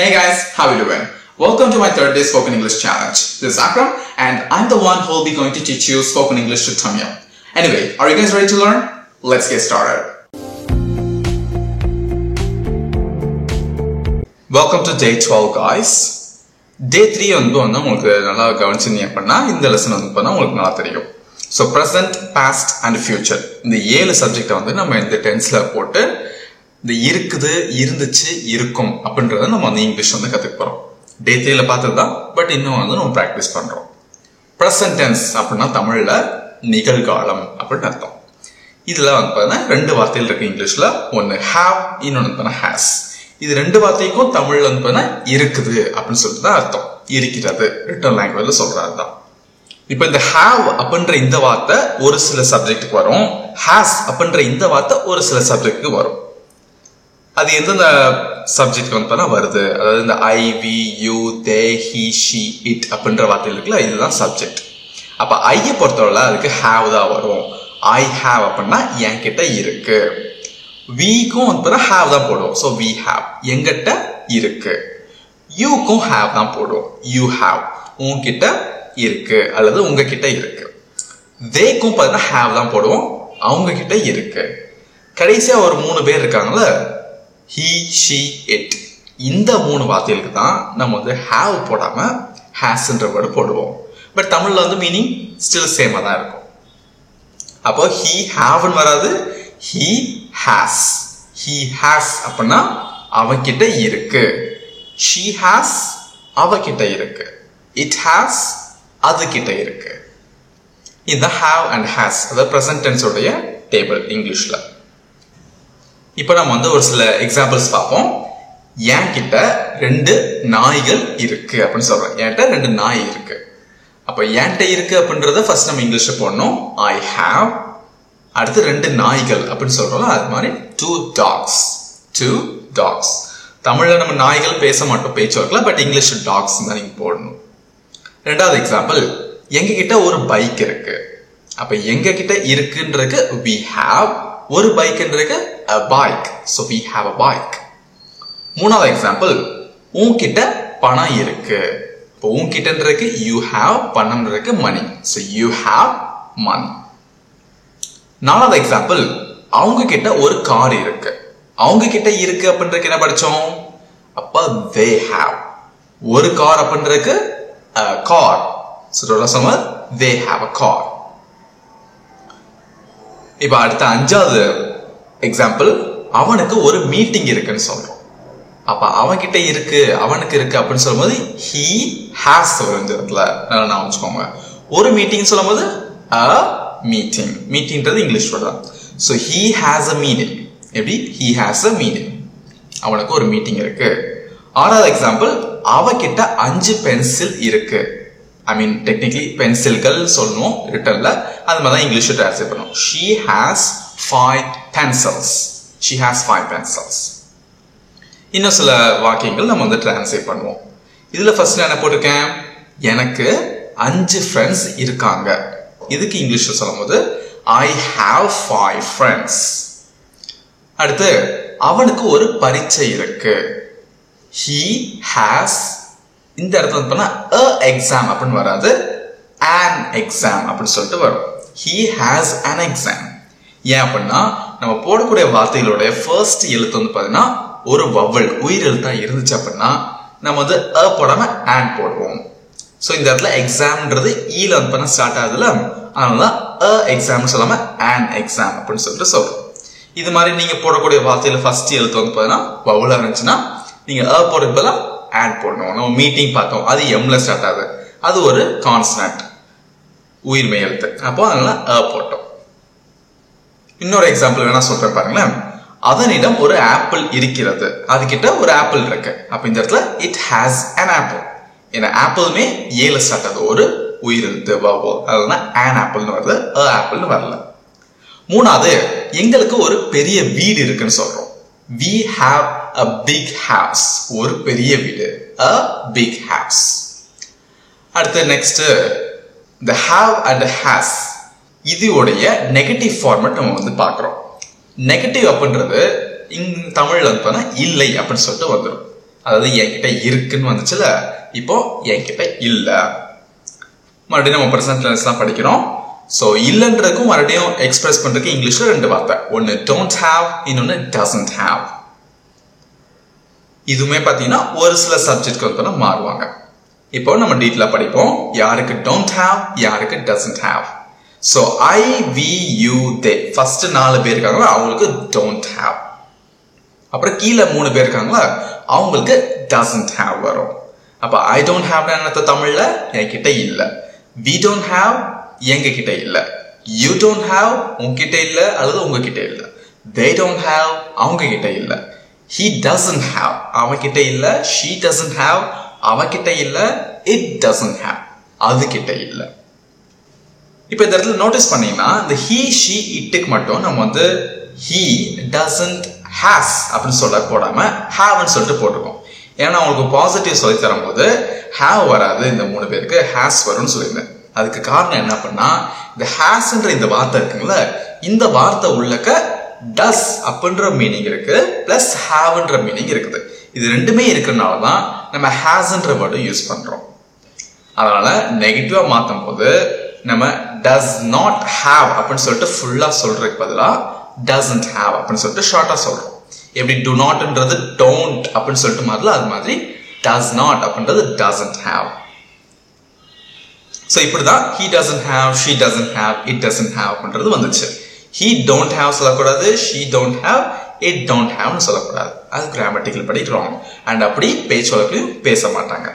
Hey guys, how are you doing? Welcome to my third day spoken English challenge. This is Akram and I'm the one who will be going to teach you spoken English to Tamil. Anyway, are you guys ready to learn? Let's get started. Welcome to day 12 guys. Day 3 வந்து உங்களுக்கு நல்லா கவனிச்சீங்க அப்படினா இந்த lesson வந்து பண்ணா உங்களுக்கு நல்லா தெரியும். So present, past and future. இந்த 7 சப்ஜெக்ட் வந்து நம்ம இந்த டென்ஸ்ல போட்டு இந்த இருக்குது, இருந்துச்சு, இருக்கும் அப்படின்றத நம்ம வந்து இங்கிலீஷ் வந்து கத்துக்க போறோம். டே 3ல பார்த்ததுதான், பட் இன்னும் வந்து நம்ம பிராக்டிஸ் பண்றோம். Present tense அப்படின்னா தமிழ்ல நிகழ்காலம் அப்படின்னு அர்த்தம். இதுல வந்து பார்த்தீங்கன்னா 2 வார்த்தைகள் இருக்கு இங்கிலீஷ்ல. ஒன்னு have, இன்னொன்னு வந்து has. இது 2 வார்த்தைக்கும் தமிழ்ல வந்து பார்த்தீங்கன்னா இருக்குது அப்படின்னு சொல்லிட்டு தான் அர்த்தம். இருக்கிறது ரிட்டன் லாங்குவேஜ்ல சொல்றது தான். இப்போ இந்த have அப்படின்ற இந்த வார்த்தை ஒரு சில சப்ஜெக்ட்டுக்கு வரும், has அப்படின்ற இந்த வார்த்தை ஒரு சில சப்ஜெக்ட்டுக்கு வரும். அது எந்தெந்த சப்ஜெக்ட் வந்து வருது, அதாவது இந்த I, we, you, they, he, she, it அப்படின்ற வார்த்தைகள் இருக்குல்ல, இதுதான் சப்ஜெக்ட். அப்ப ஐயை பொறுத்தவரை அதுக்கு have தான் வரும். ஐ have அப்படின்னா என்கிட்ட இருக்கு. விக்கும் வந்து have தான் போடுவோம். ஸோ வி have என்கிட்ட இருக்கு. யூக்கும் have தான் போடுவோம். யூ have உங்ககிட்ட இருக்கு அல்லது உங்ககிட்ட இருக்கு. தேக்கும் பார்த்தீங்கன்னா have தான் போடுவோம். அவங்க கிட்ட இருக்கு. கடைசியா ஒரு 3 பேர் இருக்காங்கல்ல, he, she, it. இந்த 3 வார்த்தைகளுக்கு தான் நம்ம வந்து have போடாம hasன்ற வேர்டு போடுவோம். பட் தமிழ்ல வந்து மீனிங் ஸ்டில் சேமா தான் இருக்கும். அப்போ he haveன்னு வராது, he has. he has அப்படின்னா அவகிட்ட இருக்கு. she has அவகிட்ட இருக்கு. it has அது கிட்ட இருக்கு. இந்த have and has அதாவது present tense உடைய டேபிள் இங்கிலீஷ்ல. இப்போ நம்ம வந்து ஒரு சில எக்ஸாம்பிள்ஸ் பார்ப்போம். என்கிட்ட 2 நாய்கள் இருக்கு அப்படின்னு சொல்றேன். என்கிட்ட 2 நாய் இருக்கு. அப்ப என்கிட்ட இருக்கு அப்படின்றத ஃபர்ஸ்ட் நம்ம இங்கிலீஷ்ல போடணும். I have. அடுத்து 2 நாய்கள் அப்படின்னு சொல்றோம். அது மாதிரி 2 dogs. 2 dogs. தமிழ்ல நம்ம நாய்கள் பேச மாட்டோம், பேச்சு வரல, பட் இங்கிலீஷ் டாக்ஸ் தான் நீங்க போடணும். ரெண்டாவது எக்ஸாம்பிள், எங்க கிட்ட ஒரு பைக் இருக்கு. அப்ப எங்க கிட்ட இருக்குன்றதுக்கு we have, ஒரு பைக்ன்றதுக்கு a bike. So we have a bike. மூணாவது எக்ஸாம்பிள், உன்கிட்ட பணம் இருக்கு. இப்போ உன்கிட்டன்றதுக்கு you have, பணம்ன்றதுக்கு money. So you have money. நாலாவது எக்ஸாம்பிள், அவங்க கிட்ட ஒரு கார் இருக்கு. அவங்க கிட்ட இருக்கு அப்படின்றதுக்கு என்ன படிச்சோம்? அப்ப they have. ஒரு கார் அப்படின்றதுக்கு a car. So சொல்லுங்க they have a car. இப்ப அடுத்த 5வது எக்ஸாம்பிள், அவனுக்கு ஒரு மீட்டிங் இருக்குன்னு சொல்றோம். அப்ப அவன்கிட்ட இருக்கு, அவனுக்கு இருக்கு அப்படின்னு சொல்லும்போது he has வரும். இந்த இடத்துல நான் வச்சுக்கோங்க. ஒரு மீட்டிங் சொல்லும்போது a meeting. மீட்டிங்ன்றது இங்கிலீஷ் வேர்ட் தான். So he has a meeting. எப்படி? he has a meeting. அவனுக்கு ஒரு மீட்டிங் இருக்கு. 6வது எக்ஸாம்பிள், அவகிட்ட 5 பென்சில் இருக்கு. I mean technically பென்சில்கள் சொல்லணும் ரிட்டன்ல, அது மாதிரி தான் இங்கிலீஷ்ல டிரான்ஸ்லேட் பண்ணணும். She has 5 pencils. She has 5 pencils. இன்னும் சில வாக்கியங்கள் நம்ம வந்து டிரான்ஸ்லேட் பண்ணுவோம். இதுல ஃபர்ஸ்ட் என்ன போட்டிருக்கேன்? எனக்கு 5 ஃப்ரெண்ட்ஸ் இருக்காங்க. இதுக்கு இங்கிலீஷ்ல சொல்லும்போது I have 5 friends. அடுத்து, அவனுக்கு ஒரு பரீட்சை இருக்கு. He has, இந்த இடத்துல பண்ணா a exam அப்படின்னு வராது, an exam அப்படின்னு சொல்லிட்டு வரும். He has an exam. ஏன் அப்படின்னா நம்ம போடக்கூடிய வார்த்தைகளோட ஃபர்ஸ்ட் எழுத்து வந்து பாத்தீங்கன்னா ஒரு வவல், உயிர் எழுத்தா இருந்துச்சு அப்படின்னா நம்ம வந்து a போடாம an போடுவோம். சோ இந்த இடத்துல எக்ஸாம்ன்றது ஈல வந்து பண்ண ஸ்டார்ட் ஆகுதுல, அதனால a exam சொல்லாம an exam அப்படின்னு சொல்லிட்டு சொல்றோம். இது மாதிரி நீங்க போடக்கூடிய வார்த்தையில ஃபர்ஸ்ட் எழுத்து வந்து பாத்தீங்கன்னா வவலா இருந்துச்சுன்னா நீங்க a போடுறது பதிலா an போடணும். நம்ம மீட்டிங் பார்த்தோம், அது m ல ஸ்டார்ட் ஆகுது, அது ஒரு கான்சனன்ட், உயிர்மெய் எழுத்து. அப்போ அதனால a போட்டோம். இன்னொரு எக்ஸாம்பிள் வேணா சொல்றேன் பாருங்களேன். அதனிடம் ஒரு ஆப்பிள் இருக்கிறது. அதுகிட்ட ஒரு ஆப்பிள் இருக்கு. அப்ப இந்த இடத்துல it has an apple. ஏன்னா ஆப்பிளுமே ஏல ஸ்டார்ட் ஆகுது, ஒரு உயிர் எழுத்து வவல், அதனால an appleனு வருது, a appleனு வரல. மூணாவது, எங்களுக்கு ஒரு பெரிய வீடு இருக்குன்னு சொல்றோம். We have a big house. ஒரு பெரிய வீடு, a big house. அடுத்து next, the have and has. இதோடைய நெகட்டிவ் ஃபார்மட் நம்ம வந்து பார்க்கிறோம். நெகட்டிவ் அப்படின்றது தமிழ்ல வந்து இல்லை அப்படின்னு சொல்லிட்டு வந்துடும். அதாவது என்கிட்ட இருக்குன்னு வந்துச்சுல, இப்போ என்கிட்ட இல்ல. மறுபடியும் நம்ம பிரசன்ட் டென்ஸ்லாம் படிக்கிறோம். ஸோ இல்லைன்றதுக்கும் மறுபடியும் எக்ஸ்பிரஸ் பண்றதுக்கு இங்கிலீஷ்ல 2 வார்த்தை, ஒன்னு don't have, இன்னொன்னு doesn't have. இதுவுமே பாத்தீங்கன்னா ஒரு சில சப்ஜெக்ட்க்கு வந்து மாறுவாங்க. இப்போ நம்ம டீட்டெயிலா படிப்போம். யாருக்கு don't have, யாருக்கு doesn't have. So I, we, you, they first 4 பேர் இருக்காங்களா அவங்களுக்கு don't have. அப்புறம் கீழே 3 பேர் இருக்காங்களா அவங்களுக்கு doesn't have வரும். அப்ப I don't have என்னத்த தமிழ்ல என்கிட்ட இல்ல. We don't have எங்க கிட்ட இல்ல. You don't have உங்ககிட்ட இல்ல அல்லது உங்ககிட்ட இல்ல. They don't have அவங்க கிட்ட இல்ல. He doesn't have அவன் கிட்ட இல்ல. She doesn't have அவன் கிட்ட இல்ல. It doesn't have அது கிட்ட இல்ல. இப்ப இந்த இடத்துல நோட்டீஸ் பண்ணீங்கன்னா இந்த he, she, itக்கு மட்டும் நம்ம வந்து he doesn't has அப்படின்னு சொல்ல போடாம haveன்னு சொல்லிட்டு போட்டுருக்கோம். ஏன்னா உங்களுக்கு பாசிட்டிவ் சொல்லி தரும் போது have வராது, இந்த 3 பேருக்கு has வரும்னு சொல்லியிருந்தேன். அதுக்கு காரணம் என்ன பண்ணா இந்த hasன்ற இந்த வார்த்தை இருக்குங்களா, இந்த வார்த்தை உள்ளக்க does அப்படின்ற மீனிங் இருக்கு பிளஸ் haveன்ற மீனிங் இருக்குது. இது ரெண்டுமே இருக்கிறதுனால தான் நம்ம hasன்ற வேர்டு யூஸ் பண்றோம். அதனால நெகட்டிவா மாத்தும் போது நம்ம does not have அப்படின்னு சொல்லிட்டு ஃபுல்லா சொல்றதுக்கு பதிலா doesn't have அப்படின்னு சொல்லிட்டு ஷார்ட்டா சொல்றோம். எப்படி do notன்றது don't அப்படின்னு சொல்லிட்டு மாதிரில அது மாதிரி does not அப்படின்றது doesn't have. So இப்படிதான் he doesn't have, she doesn't have, it doesn't have அப்படின்றது வந்துச்சு. He don't have சொல்லக்கூடாது, she don't have, it don't have சொல்லக்கூடாது. அது கிராமட்டிக்கல் படி wrong. அண்ட் அப்படி பேச்சு வழக்கிலையும் பேச மாட்டாங்க.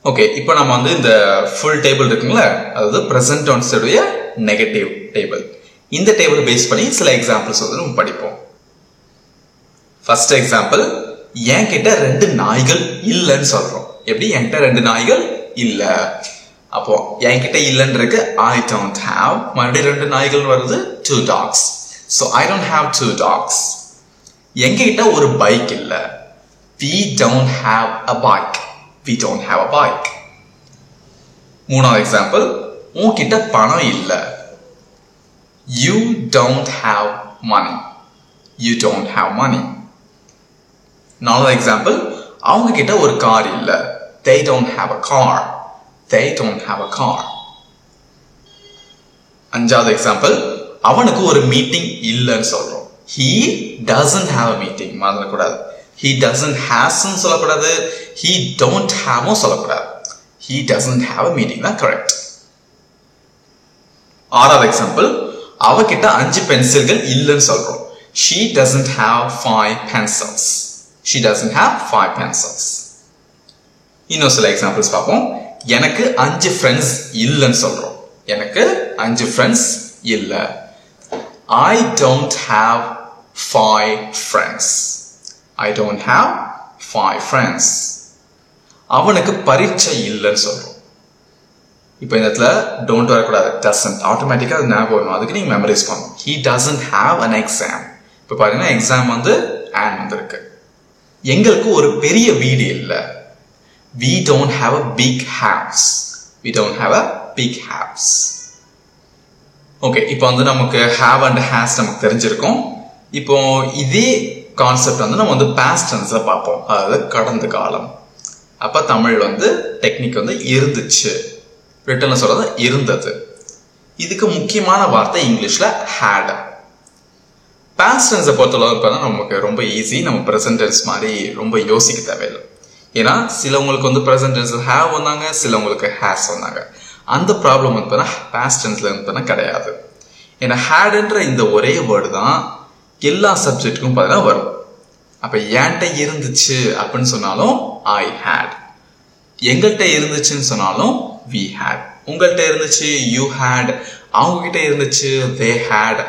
ஓகே, இப்போ நம்ம வந்து இந்த ஃபுல் டேபிள் இருக்குங்களா, அதாவது present tense உடைய நெகட்டிவ் டேபிள். இந்த டேபிள் பேஸ் பண்ணி சில எக்ஸாம்பிள்ஸ் வந்து நம்ம படிப்போம். ஃபர்ஸ்ட் எக்ஸாம்பிள், என்கிட்ட 2 நாய்கள் இல்லைன்னு சொல்றோம். எப்படி என்கிட்ட 2 நாய்கள் இல்ல. அப்போ என்கிட்ட இல்லைன்றதுக்கு I don't have, மறுபடியும் 2 நாய்கள் வருது 2 dogs. So I don't have 2 dogs. என்கிட்ட ஒரு பைக் இல்ல. We don't have a bike. We don't have a bike. மூணாவது எக்ஸாம்பிள், உன்கிட்ட பணம் இல்ல. You don't have money. You don't have money. நாலாவது எக்ஸாம்பிள், அவங்க கிட்ட ஒரு கார் இல்ல. They don't have a car. They don't have a car. அஞ்சாவது எக்ஸாம்பிள், அவனுக்கு ஒரு மீட்டிங் இல்லைன்னு சொல்றோம். He doesn't have a meeting. மறந்துடக்கூடாது. He doesn't has சொல்லக்கூடாது. He don't have சொல்லக்கூடாது. He doesn't have a meeting தான் கரெக்ட். ஆறாவது எக்ஸாம்பிள், அவகிட்ட 5 பென்சில்கள் இல்லைன்னு சொல்றோம். She doesn't have 5 pencils. She doesn't have 5 pencils. இன்னும் சில எக்ஸாம்பிள்ஸ் பார்ப்போம். எனக்கு 5 ஃப்ரெண்ட்ஸ் இல்லைன்னு சொல்றோம். எனக்கு 5 ஃப்ரெண்ட்ஸ் இல்ல. I don't have 5 friends. I don't have 5 friends. அவனுக்கு பரீட்சை இல்லைன்னு சொல்றோம். இப்போ இந்த இடத்துல don't வரக்கூடாது, doesn't. ஆட்டோமேட்டிக்கா அது ஞாபகம் வரும். அதுக்கு நீங்க மெமரைஸ் பண்ணணும். He doesn't have an exam. இப்போ பாத்தீங்கன்னா எக்ஸாம் வந்து and வந்திருக்கு. எங்களுக்கு ஒரு பெரிய வீடு இல்ல. We don't have a big house. We don't have a big house. Okay, இப்போ வந்து நமக்கு have and has நமக்கு தெரிஞ்சிருக்கும். இப்போ இதே கான்செப்ட் வந்து நம்ம வந்து past tense பார்ப்போம், அதாவது கடந்த காலம். அப்ப தமிழ் வந்து டெக்னிக் வந்து இருந்துச்சு, ரிட்டன்ல சொல்றது இருந்தது. இதுக்கு முக்கியமான வார்த்தை இங்கிலீஷ்ல had. past tense பொறுத்தளவு நமக்கு ரொம்ப ஈஸி. நம்ம present tense மாதிரி ரொம்ப யோசிக்க தேவையில்லை. ஏன்னா சிலவங்களுக்கு வந்து present tense have வந்தாங்க, சிலவங்களுக்கு has வந்தாங்க. அந்த ப்ராப்ளம் வந்து past tenseல இருந்து கிடையாது. ஏன்னா hadன்ற இந்த ஒரே வேர்டு தான் எல்லா சப்ஜெக்ட்டுக்கும் பார்த்தீங்கன்னா வரும். அப்ப என்கிட்ட இருந்துச்சு அப்படின்னு சொன்னாலும் I had. எங்கள்கிட்ட இருந்துச்சுன்னு சொன்னாலும் we had. உங்கள்கிட்ட இருந்துச்சு you had. அவங்க கிட்ட இருந்துச்சு they had.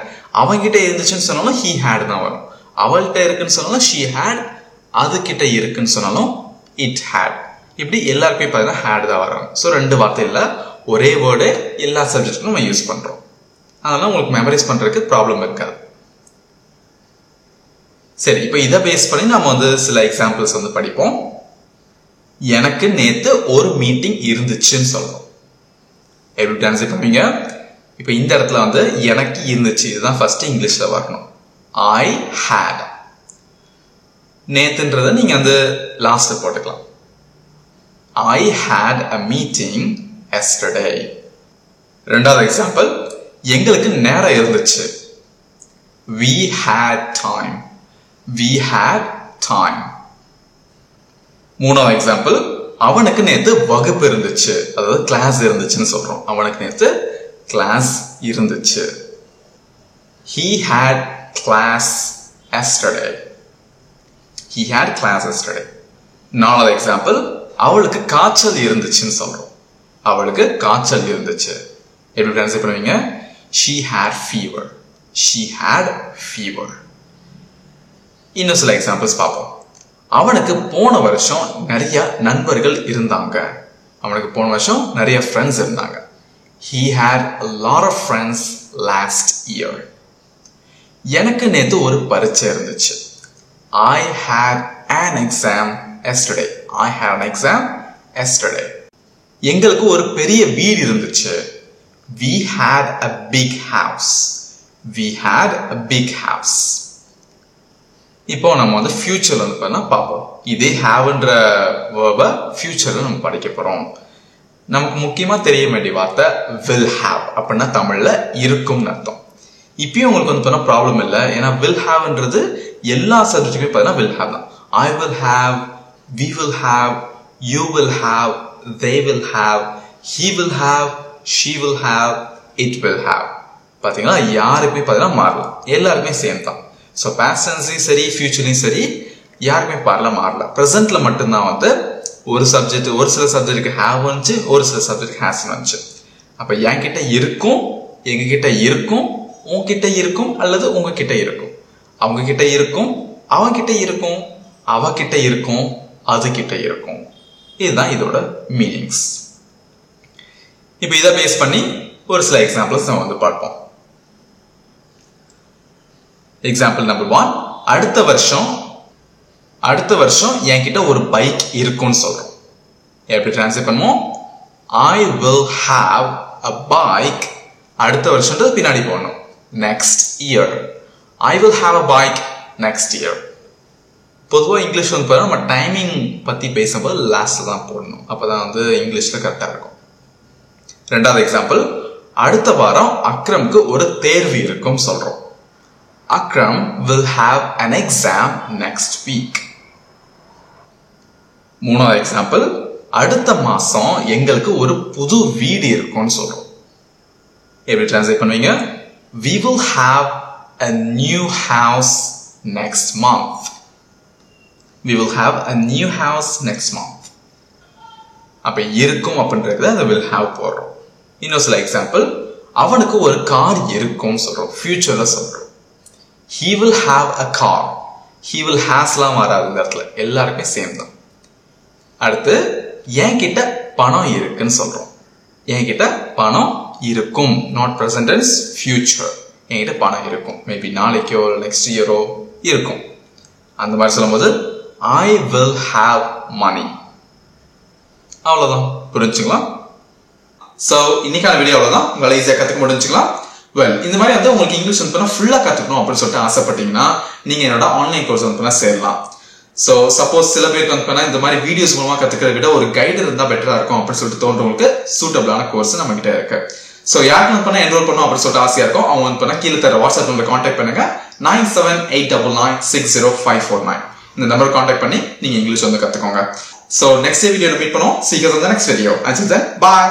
அவங்க கிட்ட இருந்துச்சுன்னு சொன்னாலும் he had தான் வரும். அவள்கிட்ட இருக்குன்னு சொன்னாலும் she had. அது கிட்ட இருக்குன்னு சொன்னாலும் it had. இப்படி எல்லாருக்கும் பார்த்தீங்கன்னா had தான் வரும். ஸோ 2 வார்த்தை இல்லை, ஒரே வேர்டு எல்லா சப்ஜெக்ட்டுக்கும் நம்ம யூஸ் பண்றோம். அதனால உங்களுக்கு மெமரைஸ் பண்றதுக்கு ப்ராப்ளம் இருக்காது. சரி, இப்போ இதை பேஸ் பண்ணி நம்ம வந்து சில எக்ஸாம்பிள்ஸ் வந்து படிப்போம். எனக்கு நேத்து ஒரு மீட்டிங் இருந்துச்சுன்னு சொல்றோம். எப்படி ட்ரான்ஸ்லேட் பண்ணுவீங்க? இப்போ இந்த இடத்துல வந்து எனக்கு இருந்துச்சு, இதுதான் ஃபர்ஸ்ட் இங்கிலீஷ்ல வரணும். I had. நேத்துன்றதை நீங்க அந்த லாஸ்ட்ல போட்டுக்கலாம். I had a meeting yesterday. ரெண்டாவது எக்ஸாம்பிள், எங்களுக்கு நேரம் இருந்துச்சு. We had time. We had time. மூணாவது எக்ஸாம்பிள், அவனுக்கு நேத்து வகுப்பு இருந்துச்சு, அதாவது கிளாஸ் இருந்துச்சுன்னு சொல்றோம். அவனுக்கு நேத்து கிளாஸ் இருந்துச்சு. He had class yesterday. He had class yesterday. நாலாவது எக்ஸாம்பிள், அவளுக்கு காய்ச்சல் இருந்துச்சுன்னு சொல்றோம். அவளுக்கு காய்ச்சல் இருந்துச்சு. எப்படி ட்ரான்ஸ்லேட் பண்ணுவீங்க? She had fever. She had fever. இன்னும் சில எக்ஸாம்பிள்ஸ் பார்ப்போம். அவனுக்கு போன வருஷம் நிறைய நண்பர்கள் இருந்தாங்க. அவனுக்கு போன வருஷம் நிறைய ஃப்ரெண்ட்ஸ் இருந்தாங்க. He had a lot of friends last year. எனக்கு நேத்து ஒரு பரீட்சை இருந்துச்சு. I had an exam yesterday. I had an exam yesterday. எங்களுக்கு ஒரு பெரிய வீடு இருந்துச்சு. We had a big house. We had a big house. இப்போ நம்ம வந்து ஃபியூச்சர்ல வந்து பார்ப்போம். இதே ஹேவ்ன்ற வேர்பை ஃபியூச்சர்ல நம்ம படிக்க போறோம். நமக்கு முக்கியமா தெரிய வேண்டிய வார்த்தை will have. அப்படின்னா தமிழ்ல இருக்கும்னு அர்த்தம். இப்பயும் உங்களுக்கு வந்து ப்ராப்ளம் இல்லை, ஏன்னா will haveன்றது எல்லா சப்ஜெக்ட்டுமே பார்த்தீங்கன்னா will have தான். I will have, we will have, you will have, they will have, he will have, she will have, it will have. பாத்தீங்களா, யாருக்குமே பார்த்தீங்கன்னா மாறலாம், எல்லாருக்குமே சேம் தான். ஸோ பாஸ்ட் டென்ஸ்லையும் சரி ஃபியூச்சர்லையும் சரி யாருக்குமே மாறல. ப்ரெசென்ட்ல மட்டும்தான் வந்து ஒரு சப்ஜெக்ட், ஒரு சில சப்ஜெக்ட்டுக்கு ஹேவ் வந்துச்சு, ஒரு சில சப்ஜெக்ட் ஹேஸ் வந்துச்சு. அப்ப என்கிட்ட இருக்கும், எங்க கிட்ட இருக்கும், உங்ககிட்ட இருக்கும், அல்லது உங்ககிட்ட இருக்கும், அவங்க கிட்ட இருக்கும், அவங்கிட்ட இருக்கும், அவகிட்ட இருக்கும், அது கிட்ட இருக்கும். இதுதான் இதோட மீனிங்ஸ். இப்ப இதை பேஸ் பண்ணி ஒரு சில எக்ஸாம்பிள்ஸ் நம்ம வந்து பார்ப்போம். எக்ஸாம்பிள் நம்பர் 1, அடுத்த வருஷம் என்கிட்ட ஒரு பைக் இருக்கும்னு சொல்றோம். எப்படி ட்ரான்ஸ்லேட் பண்ணுவோம்? I will have a bike. அடுத்த வருஷம்ன்றது பின்னாடி போகணும். Next year. I will have a bike next year. பொதுவாக இங்கிலீஷ் வந்து பாருங்க, நம்ம டைமிங் பத்தி பேசும்போது லாஸ்ட்ல தான் போடணும், அப்பதான் வந்து இங்கிலீஷ்ல கரெக்டா இருக்கும். ரெண்டாவது எக்ஸாம்பிள், அடுத்த வாரம் அக்ரம்க்கு ஒரு தேர்வு இருக்கும் சொல்றோம். Akram will have an exam next week. மூணாவது எக்ஸாம்பிள், அடுத்த மாசம் எங்களுக்கு ஒரு புது வீடு இருக்கும்னு சொல்றோம். எப்படி ட்ரான்ஸ்லேட் பண்ணுவீங்க? We will have a new house next month. We will have a new house next month. அப்ப இருக்கும் அப்படின்றது அந்த will have போடுறோம். இன்னும் சில எக்ஸாம்பிள், அவனுக்கு ஒரு கார் இருக்கும்னு சொல்றோம், ஃபியூச்சர்ல சொல்றோம். He will have a car. He will hasலாம் வராது இந்த இடத்துல, எல்லாருமே சேம் தான். அடுத்து, என்கிட்ட பணம் இருக்குன்னு சொல்றோம். என்கிட்ட பணம் இருக்கும், not present tense, future. என்கிட்ட பணம் இருக்கும், மேபி நாளைக்கோ நெக்ஸ்ட் இயரோ இருக்கும். அந்த மாதிரி சொல்லும்போது I will have money. அவ்வளவுதான், புரிஞ்சுக்கலாம். சோ இன்னைக்கான வீடியோ அவ்வளவுதான், உங்களால ஈஸியா கத்துக்க முடிஞ்சுக்கலாம். இந்த மாதிரி வந்து உங்களுக்கு இங்கிலீஷ் வந்து ஃபுல்லா கத்துக்கணும் அப்படின்னு சொல்லிட்டு ஆசைப்பட்டீங்கன்னா நீங்க என்னோட ஆன்லைன் கோர்ஸ் வந்து சேரலாம். சோ சப்போஸ் சில பேருக்கு வந்து இந்த மாதிரி வீடியோஸ் மூலமா கத்துக்கிறத விட ஒரு கைடு இருந்தா பெட்டரா இருக்கும் அப்படின்னு சொல்லிட்டு தோன்றவங்களுக்கு சூட்டபிளான கோர்ஸ் நம்ம கிட்ட இருக்கு. சோ யாருக்கு வந்து என்ரோல் பண்ணணும் அப்படின்னு சொல்லிட்டு ஆசையா இருக்கும், அவங்க வந்து கீழே தர வாட்ஸ்அப் நம்பர் கான்டாக்ட் பண்ணுங்க. 9789960549 இந்த நம்பர் கான்டாக்ட் பண்ணி நீங்க இங்கிலீஷ் வந்து கத்துக்கோங்க. சோ நெக்ஸ்ட் வீடியோல மீட் பண்ணுவோம். See you in the next video. Until then, bye.